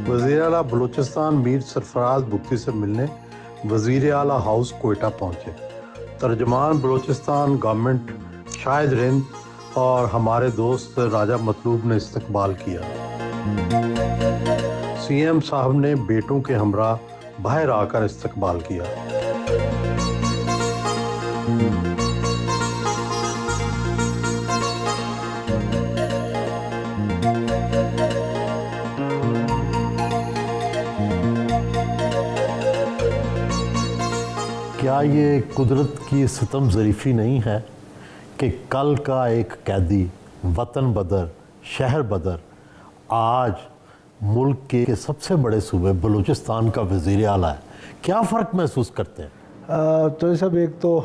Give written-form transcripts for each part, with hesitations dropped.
वज़ीर आला बलूचिस्तान मीर सरफराज बुगटी से मिलने वज़ीर आला हाउस कोयटा पहुंचे। तर्जमान बलूचिस्तान गवर्नमेंट शाहिद रिंद और हमारे दोस्त राजा मतलूब ने इस्तकबाल किया। सीएम साहब ने बेटों के हमरा बाहर आकर इस्तकबाल किया। क्या ये कुदरत की सितम ज़रीफ़ी नहीं है कि कल का एक कैदी वतन बदर शहर बदर आज मुल्क के सबसे बड़े सूबे बलूचिस्तान का वज़ीर आला है? क्या फ़र्क महसूस करते हैं? तो ये सब एक तो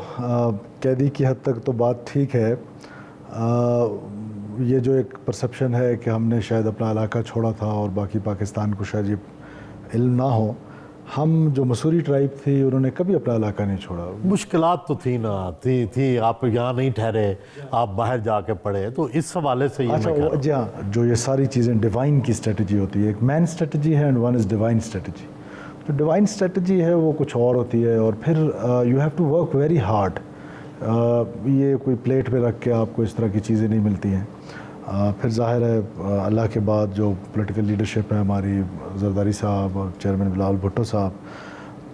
कैदी की हद तक तो बात ठीक है। ये जो एक परसेप्शन है कि हमने शायद अपना इलाका छोड़ा था और बाकी पाकिस्तान को शायद ये इल्म ना हो। हम जो मसूरी ट्राइब थी उन्होंने कभी अपना इलाका नहीं छोड़ा। मुश्किलात तो थी ना, थी आप यहाँ नहीं ठहरे, आप बाहर जाके पढ़े, तो इस हवाले से ये मैं कह रहा हूँ। जी हाँ, जो ये सारी चीज़ें डिवाइन की स्ट्रेटजी होती है, एक मैन स्ट्रेटजी है and one is divine strategy. तो डिवाइन स्ट्रेटजी है वो कुछ और होती है और फिर you have to work very hard. ये कोई प्लेट पे रख के आपको इस तरह की चीज़ें नहीं मिलती हैं। फिर ज़ाहिर है अल्लाह के बाद जो पॉलिटिकल लीडरशिप है हमारी, जरदारी साहब और चेयरमैन बिलावल भुट्टो साहब,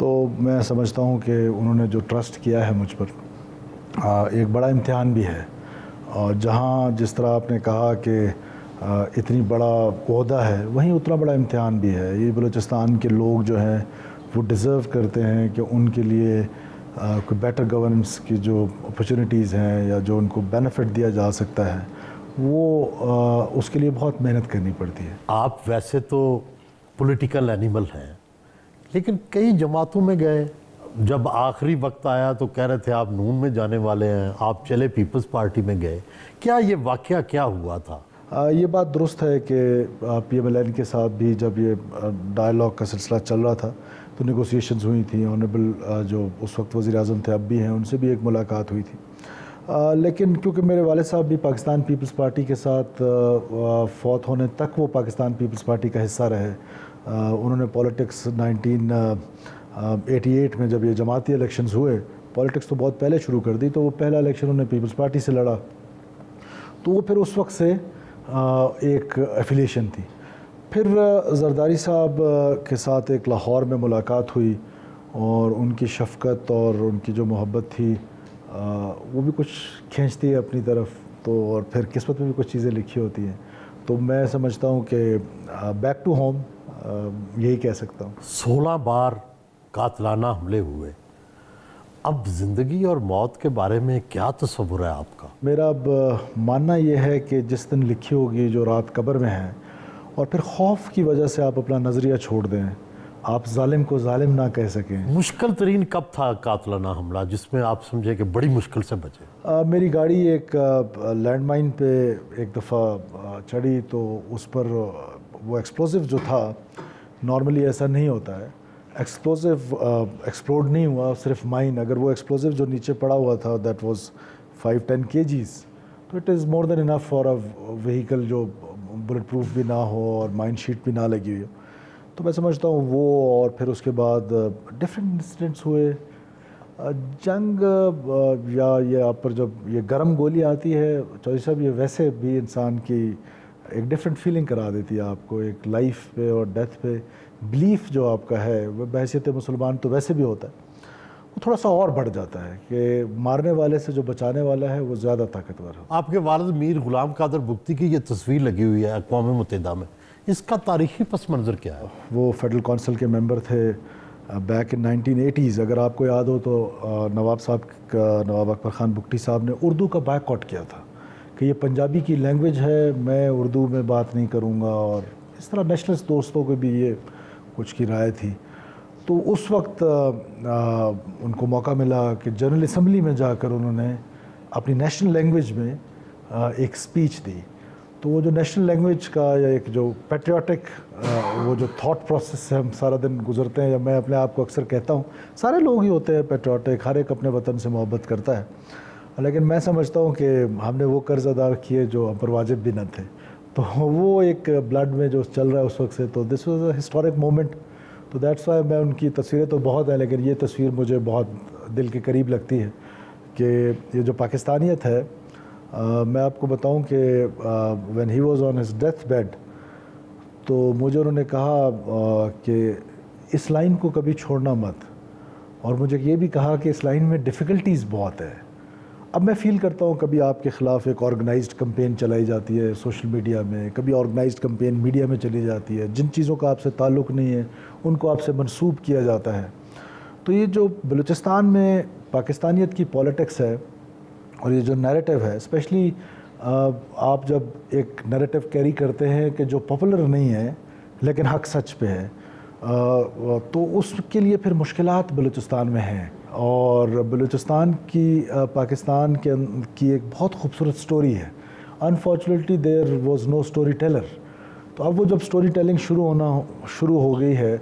तो मैं समझता हूँ कि उन्होंने जो ट्रस्ट किया है मुझ पर एक बड़ा इम्तिहान भी है। और जहाँ जिस तरह आपने कहा कि इतनी बड़ा ओहदा है, वहीं उतना बड़ा इम्तिहान भी है। ये बलूचिस्तान के लोग जो हैं वो डिज़र्व करते हैं कि उनके लिए कोई बेटर गवर्नेंस की जो अपॉर्चुनिटीज़ हैं या जो उनको बेनिफिट दिया जा सकता है वो उसके लिए बहुत मेहनत करनी पड़ती है। आप वैसे तो पॉलिटिकल एनिमल हैं, लेकिन कई जमातों में गए, जब आखिरी वक्त आया तो कह रहे थे आप नून में जाने वाले हैं, आप चले पीपल्स पार्टी में गए। क्या ये वाकया क्या हुआ था? ये बात दुरुस्त है कि PMLN के साथ भी जब ये डायलॉग का सिलसिला चल रहा था तो नेगोशिएशंस हुई थी। ऑनरेबल जो उस वक्त वज़ीर आज़म थे, अब भी हैं, उनसे भी एक मुलाकात हुई थी। लेकिन क्योंकि मेरे वाले साहब भी पाकिस्तान पीपल्स पार्टी के साथ फौत होने तक वो पाकिस्तान पीपल्स पार्टी का हिस्सा रहे। उन्होंने पॉलिटिक्स 1988 में जब ये जमाती इलेक्शंस हुए, पॉलिटिक्स तो बहुत पहले शुरू कर दी, तो वो पहला इलेक्शन उन्होंने पीपल्स पार्टी से लड़ा। तो वो फिर उस वक्त से एक एफिलिएशन थी। फिर जरदारी साहब के साथ एक लाहौर में मुलाकात हुई और उनकी शफ़क़त और उनकी जो मोहब्बत थी वो भी कुछ खींचती है अपनी तरफ। तो और फिर किस्मत में भी कुछ चीज़ें लिखी होती हैं। तो मैं समझता हूँ कि बैक टू होम यही कह सकता हूँ। 16 बार कातलाना हमले हुए, अब ज़िंदगी और मौत के बारे में क्या तस्वुर है आपका? मेरा अब मानना ये है कि जिस दिन लिखी होगी जो रात कब्र में है और फिर खौफ की वजह से आप अपना नज़रिया छोड़ दें, आप जालिम को जालिम ना कह सकें। मुश्किल तरीन कब था कातलाना हमला जिसमें आप समझे कि बड़ी मुश्किल से बचे? मेरी गाड़ी एक लैंडमाइन पे एक दफ़ा चढ़ी, तो उस पर वो एक्सप्लोसिव जो था, नॉर्मली ऐसा नहीं होता है, एक्सप्लोसिव एक्सप्लोड नहीं हुआ, सिर्फ माइन। अगर वो एक्सप्लोसिव जो नीचे पड़ा हुआ था दैट वाज 5-10 kgs, तो it is more than enough for a vehicle जो बुलेट प्रूफ भी ना हो और माइन शीट भी ना लगी हुई हो। तो मैं समझता हूँ वो, और फिर उसके बाद डिफरेंट इंसिडेंट्स हुए। जंग या ये आप पर जब ये गर्म गोली आती है चौधरी साहब, ये वैसे भी इंसान की एक डिफरेंट फीलिंग करा देती है आपको, एक लाइफ पे और डेथ पे बिलीफ जो आपका है वो बहैसियत मुसलमान तो वैसे भी होता है, वो थोड़ा सा और बढ़ जाता है कि मारने वाले से जो बचाने वाला है वो ज़्यादा ताकतवर हो। आपके वालिद मीर गुलाम कादर बुगटी की ये तस्वीर लगी हुई है अक़वाम मुत्तहिदा में, इसका तारीख़ी पस मंज़र क्या है? वो फेडरल काउंसिल के मेंबर थे बैक इन 1980s। अगर आपको याद हो तो नवाब अकबर ख़ान बुगटी साहब ने उर्दू का बायकॉट किया था कि ये पंजाबी की लैंग्वेज है, मैं उर्दू में बात नहीं करूँगा, और इस तरह नेशनलिस्ट दोस्तों को भी ये कुछ की राय थी। तो उस वक्त उनको मौका मिला कि जनरल असम्बली में जाकर उन्होंने अपनी नेशनल लैंग्वेज में एक स्पीच दी। तो वो जो नेशनल लैंग्वेज का या एक जो पैट्रियाटिक वो जो थॉट प्रोसेस से हम सारा दिन गुजरते हैं, या मैं अपने आप को अक्सर कहता हूँ सारे लोग ही होते हैं पैट्रियाटिक, हर एक अपने वतन से मोहब्बत करता है, लेकिन मैं समझता हूँ कि हमने वो कर्ज़ अदा किए जो हम पर वाजिब भी न थे। तो वो एक ब्लड में जो चल रहा है उस वक्त से, तो this was a historic moment. तो दैट्स वाई मैं उनकी तस्वीरें तो बहुत हैं, लेकिन ये तस्वीर मुझे बहुत दिल के करीब लगती है कि ये जो पाकिस्तानियत है, मैं आपको बताऊं कि when he was on his death bed, तो मुझे उन्होंने कहा कि इस लाइन को कभी छोड़ना मत, और मुझे ये भी कहा कि इस लाइन में डिफ़िकल्टीज़ बहुत है। अब मैं फ़ील करता हूँ कभी आपके ख़िलाफ़ एक ऑर्गेनाइज्ड कैंपेन चलाई जाती है सोशल मीडिया में, कभी ऑर्गेनाइज्ड कैंपेन मीडिया में चली जाती है, जिन चीज़ों का आपसे ताल्लुक़ नहीं है उनको आपसे मंसूब किया जाता है। तो ये जो बलूचिस्तान में पाकिस्तानियत की पॉलिटिक्स है और ये जो नैरेटिव है, स्पेशली आप जब एक नैरेटिव कैरी करते हैं कि जो पॉपुलर नहीं है लेकिन हक सच पे है, तो उसके लिए फिर मुश्किलात बलूचिस्तान में हैं। और बलूचिस्तान की पाकिस्तान की एक बहुत खूबसूरत स्टोरी है। Unfortunately there was no story teller. तो अब वो जब स्टोरी टेलिंग शुरू हो गई है,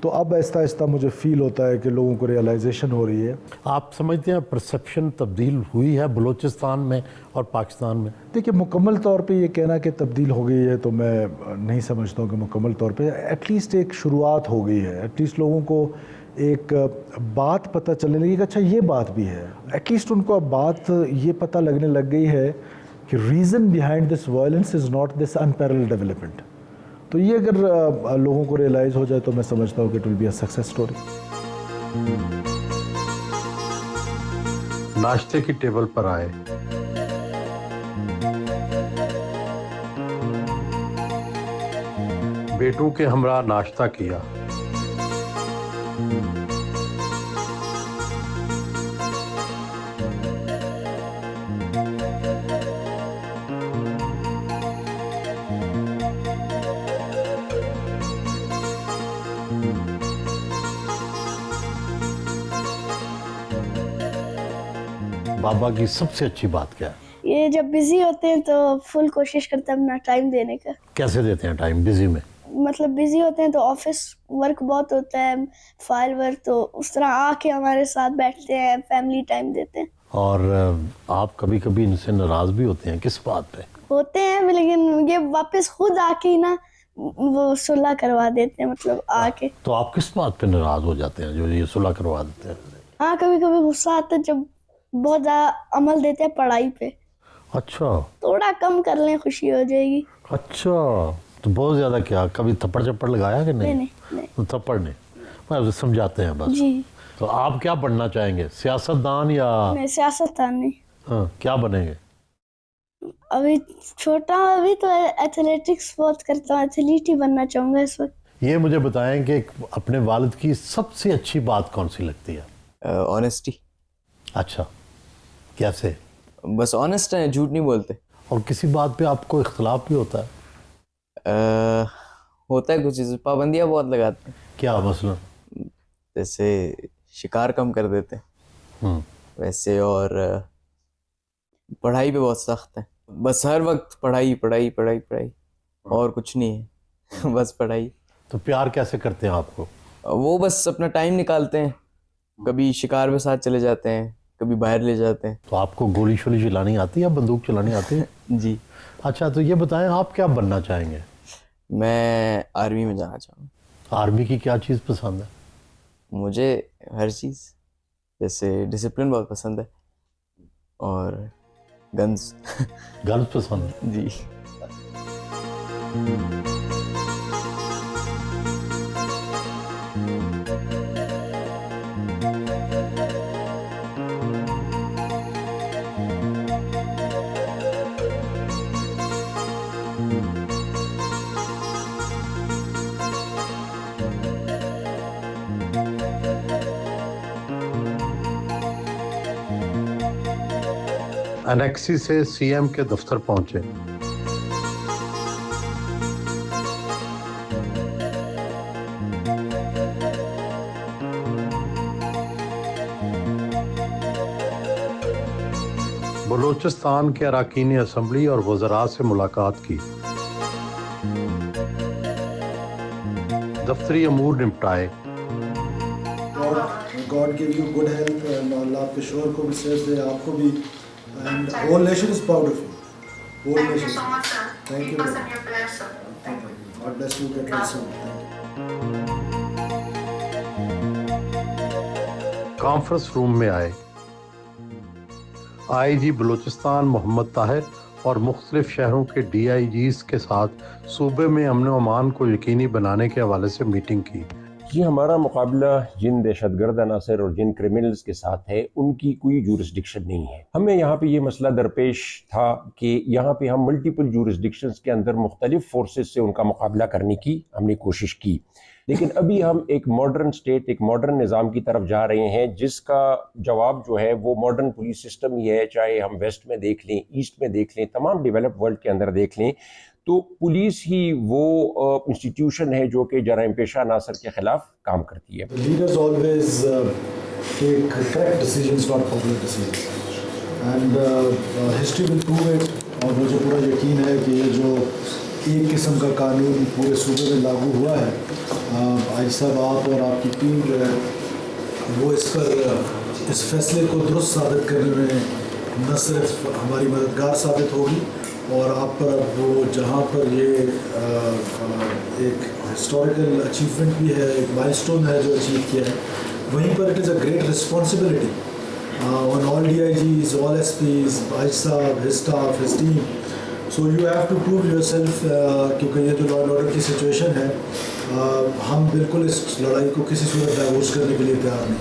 तो अब आहिस्ता आहिस्ता मुझे फ़ील होता है कि लोगों को रियलाइजेशन हो रही है। आप समझते हैं परसेप्शन तब्दील हुई है बलूचिस्तान में और पाकिस्तान में? देखिए, मुकम्मल तौर पे ये कहना कि तब्दील हो गई है तो मैं नहीं समझता हूँ कि मुकम्मल तौर पे, एटलीस्ट एक शुरुआत हो गई है। एटलीस्ट लोगों को एक बात पता चलने लगी कि अच्छा ये बात भी है। एटलीस्ट उनको अब बात ये पता लगने लग गई है कि reason behind this violence is not this unparalleled development. तो ये अगर लोगों को रियलाइज़ हो जाए तो मैं समझता हूँ कि it will be a success story. नाश्ते की टेबल पर आए, बेटों के हमरा नाश्ता किया, बाबा की सबसे अच्छी बात क्या है? ये जब बिजी होते हैं तो फुल कोशिश करते हैं अपना टाइम देने का। कैसे देते हैं टाइम बिजी में? मतलब बिजी होते हैं तो ऑफिस वर्क बहुत होता है, फाइल वर्क, तो उस तरह आके हमारे साथ बैठते हैं, फैमिली टाइम देते हैं। और आप कभी कभी इनसे नाराज़ भी होते हैं, किस बात पे? होते हैं, लेकिन ये वापस खुद आके ही ना वो सुलह करवा देते हैं, मतलब आके। तो आप किस बात पे नाराज़ हो जाते हैं जो ये सुलह करवा देते हैं? हाँ, कभी कभी गुस्सा आता है जब बहुत ज़्यादा अमल देते हैं पढ़ाई पे। अच्छा, थोड़ा कम कर लें, खुशी हो जाएगी। अच्छा, तो बहुत ज़्यादा क्या, कभी थप्पड़ चप्पड़ लगाया कि नहीं? नहीं। तो थप्पड़ नहीं, मैं समझाते हैं बस। जी तो आप क्या बनना चाहेंगे, सियासतदान या? नहीं, सियासतदान नहीं। हाँ, क्या बनेंगे? अभी छोटा, अभी तो एथलेटिक्स बहुत करता हूँ, एथलीट ही बनना चाहूँगा इस वक्त। ये मुझे बताएं कि अपने वालिद की सबसे अच्छी बात कौन सी लगती है? ऑनेस्टी। अच्छा, कैसे? बस ऑनेस्ट है, झूठ नहीं बोलते। और किसी बात पे आपको इख्तलाफ भी होता है? होता है, कुछ चीज़ पाबंदियाँ बहुत लगाते हैं। क्या मसलन? जैसे शिकार कम कर देते हैं वैसे, और पढ़ाई पे बहुत सख्त है। बस हर वक्त पढ़ाई पढ़ाई पढ़ाई पढ़ाई, और कुछ नहीं है बस पढ़ाई। तो प्यार कैसे करते हैं आपको? वो बस अपना टाइम निकालते हैं, कभी शिकार पे साथ चले जाते हैं, कभी बाहर ले जाते हैं। तो आपको गोली शोली चलानी आती है या बंदूक चलानी आती है? जी। अच्छा, तो ये बताएं आप क्या बनना चाहेंगे? मैं आर्मी में जाना चाहूँगा। आर्मी की क्या चीज़ पसंद है? मुझे हर चीज़, जैसे डिसिप्लिन बहुत पसंद है, और गन्स गन्स पसंद है? जी। एनेक्सी से सीएम के दफ्तर पहुंचे, बलूचिस्तान के अरकान असम्बली और वज़रा से मुलाकात की, दफ्तरी अमूर निपटाए। God give you good health and अल्लाह आपके शोहर को भी सेहत दे, आपको भी, and whole nation is proud of you. Whole nation. Thank you. Keep us in your prayers, sir. Thank you. God bless you. Get well soon. Thank you. Conference room में आए IG Balochistan Mohammad Tahir और मुख्तलिफ शहरों के DIGs के साथ सूबे में अमन व अमान को यकीनी बनाने के हवाले से मीटिंग की। जी, हमारा मुकाबला जिन दहशतगर्द अनासर और जिन क्रिमिनल्स के साथ है उनकी कोई जूरिसडिक्शन नहीं है। हमें यहाँ पे ये मसला दरपेश था कि यहाँ पे हम मल्टीपल जूरिसडिक्शंस के अंदर मुख्तलिफ फोर्सेस से उनका मुकाबला करने की हमने कोशिश की, लेकिन अभी हम एक मॉडर्न स्टेट, एक मॉडर्न निज़ाम की तरफ जा रहे हैं जिसका जवाब जो है वो मॉडर्न पुलिस सिस्टम ही है। चाहे हम वेस्ट में देख लें, ईस्ट में देख लें, तमाम डेवलप वर्ल्ड के अंदर देख लें, तो पुलिस ही वो इंस्टीट्यूशन है जो कि जराइम पेशा अनासर के खिलाफ काम करती है। The leaders always take correct decisions, not popular decisions. And history will prove it. और मुझे पूरा यकीन है कि ये जो एक किस्म का कानून पूरे सूबे में लागू हुआ है, आज साहब आप और आपकी टीम जो है वो इस फैसले को दुरुस्त साबित करने में न सिर्फ हमारी मददगार साबित होगी, और आप पर वो जहाँ पर ये एक हिस्टोरिकल अचीवमेंट भी है, एक माइलस्टोन है जो अचीव किया है, वहीं पर it is a great responsibility on all DIGs, all SPs, भाई साहब, his staff, his team. So you have to prove yourself, क्योंकि ये जो लॉ एंड ऑर्डर की सिचुएशन है, हम बिल्कुल इस लड़ाई को किसी सूरत डाइवोर्स करने के लिए तैयार नहीं।